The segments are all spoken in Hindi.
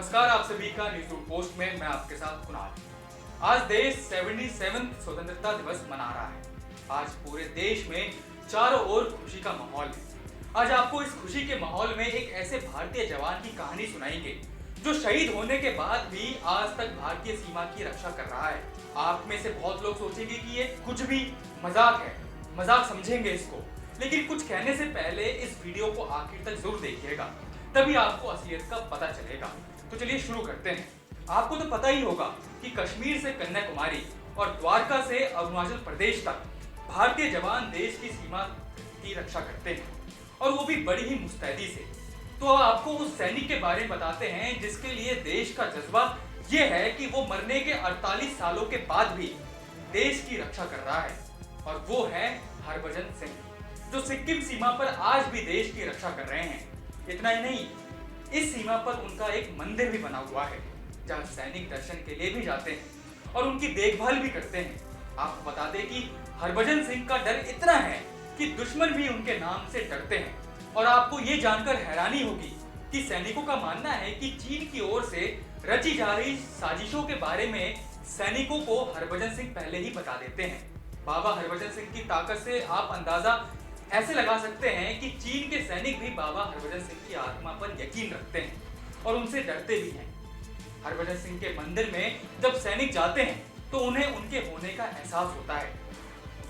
नमस्कार, आप सभी का न्यूज रूम पोस्ट में मैं आपके साथ कुणाल। आज देश 77 स्वतंत्रता दिवस मना रहा है। आज पूरे देश में चारों ओर खुशी का माहौल है। आज आपको इस खुशी के माहौल में एक ऐसे भारतीय जवान की कहानी सुनाएंगे जो शहीद होने के बाद भी आज तक भारतीय सीमा की रक्षा कर रहा है। आप में से बहुत लोग सोचेंगे कि ये कुछ भी मजाक है, मजाक समझेंगे इसको, लेकिन कुछ कहने से पहले इस वीडियो को आखिर तक जरूर देखिएगा, तभी आपको असलियत का पता चलेगा। तो चलिए शुरू करते हैं। आपको तो पता ही होगा कि कश्मीर से कन्याकुमारी और द्वारका से अरुणाचल प्रदेश तक भारतीय जवान देश की सीमा की रक्षा करते हैं, और वो भी बड़ी ही मुस्तैदी से। तो अब आपको उस सैनिक के बारे में बताते हैं जिसके लिए देश का जज्बा ये है कि वो मरने के 48 सालों के बाद भी देश की रक्षा कर रहा है, और वो है हरभजन सिंह, जो सिक्किम सीमा पर आज भी देश की रक्षा कर रहे हैं। इतना ही नहीं, इस सीमा पर उनका एक मंदिर भी बना हुआ है जहां सैनिक दर्शन के लिए भी जाते हैं और उनकी देखभाल भी करते हैं। आपको बता दें कि हरभजन सिंह का डर इतना है कि दुश्मन भी उनके नाम से डरते हैं। और आपको ये जानकर हैरानी होगी कि सैनिकों का मानना है कि चीन की ओर से रची जा रही साजिशों के बारे में सैनिकों को हरभजन सिंह पहले ही बता देते हैं। बाबा हरभजन सिंह की ताकत से आप अंदाजा ऐसे लगा सकते हैं कि चीन के सैनिक भी बाबा हरभजन सिंह की आत्मा पर यकीन रखते हैं और उनसे डरते भी हैं। हरभजन सिंह के मंदिर में जब सैनिक जाते हैं तो उन्हें उनके होने का एहसास होता है।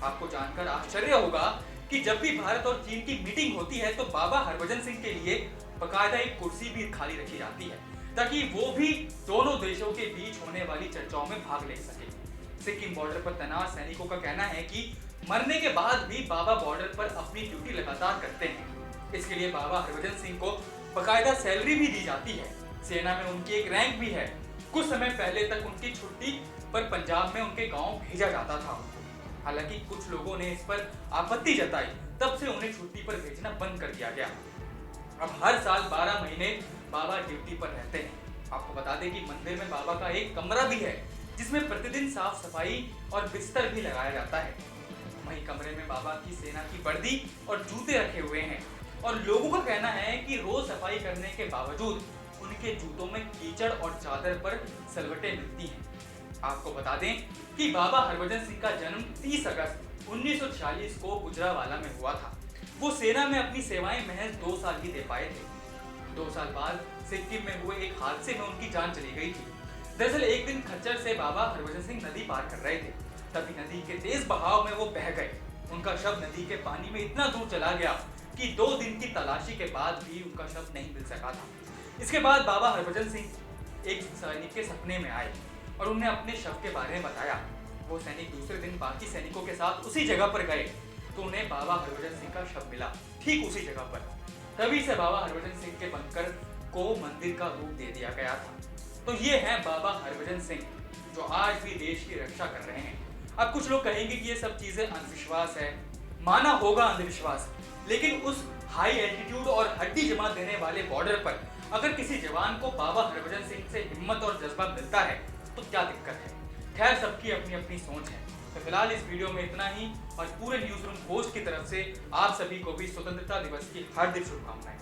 आपको जानकर आश्चर्य होगा कि जब भी भारत और चीन की मीटिंग होती है तो बाबा हरभजन सिंह के लिए बकायदा एक कुर्सी भी खाली रखी जाती है, ताकि वो भी दोनों देशों के बीच होने वाली चर्चाओं में भाग ले सके। सिक्किम बॉर्डर पर तैनात सैनिकों का कहना है कि मरने के बाद भी बाबा बॉर्डर पर अपनी ड्यूटी लगातार करते हैं। इसके लिए बाबा हरभजन सिंह को बकायदा सैलरी भी दी जाती है। सेना में उनकी एक रैंक भी है। कुछ समय पहले तक उनकी छुट्टी पर पंजाब में उनके गांव भेजा जाता था। हालांकि कुछ लोगों ने इस पर आपत्ति जताई, तब से उन्हें छुट्टी पर भेजना बंद कर दिया गया। अब हर साल 12 महीने बाबा ड्यूटी पर रहते हैं। आपको बता दें कि मंदिर में बाबा का एक कमरा भी है जिसमें प्रतिदिन साफ सफाई और बिस्तर भी लगाया जाता है। वहीं कमरे में बाबा की सेना की वर्दी और जूते रखे हुए हैं, और लोगों का कहना है कि रोज सफाई करने के बावजूद उनके जूतों में कीचड़ और चादर पर सलवटें मिलती हैं। आपको बता दें कि बाबा हरभजन सिंह का जन्म 30 अगस्त 1946 को गुजरावाला में हुआ था। वो सेना में अपनी सेवाएं महज 2 साल ही दे पाए थे। 2 साल बाद सिक्किम में हुए एक हादसे में उनकी जान चली गई थी। दरअसल एक दिन खच्चर से बाबा हरभजन सिंह नदी पार कर रहे थे, तभी नदी के तेज बहाव में वो बह गए। उनका शव नदी के पानी में इतना दूर चला गया कि 2 दिन की तलाशी के बाद भी उनका शव नहीं मिल सका था। इसके बाद बाबा हरभजन सिंह एक सैनिक के सपने में आए और उन्हें अपने शव के बारे में बताया। वो सैनिक दूसरे दिन बाकी सैनिकों के साथ उसी जगह पर गए तो उन्हें बाबा हरभजन सिंह का शव मिला, ठीक उसी जगह पर। तभी से बाबा हरभजन सिंह के बनकर को मंदिर का रूप दे दिया गया था। तो ये है बाबा हरभजन सिंह, जो आज भी देश की रक्षा कर रहे हैं। अब कुछ लोग कहेंगे कि ये सब चीजें अंधविश्वास है, माना होगा अंधविश्वास, लेकिन उस हाई एल्टीट्यूड और हड्डी जमा देने वाले बॉर्डर पर अगर किसी जवान को बाबा हरभजन सिंह से हिम्मत और जज्बा मिलता है तो क्या दिक्कत है। खैर, सबकी अपनी अपनी सोच है। तो फिलहाल इस वीडियो में इतना ही, और पूरे न्यूज रूम पोस्ट की तरफ से आप सभी को भी स्वतंत्रता दिवस की हार्दिक शुभकामनाएं।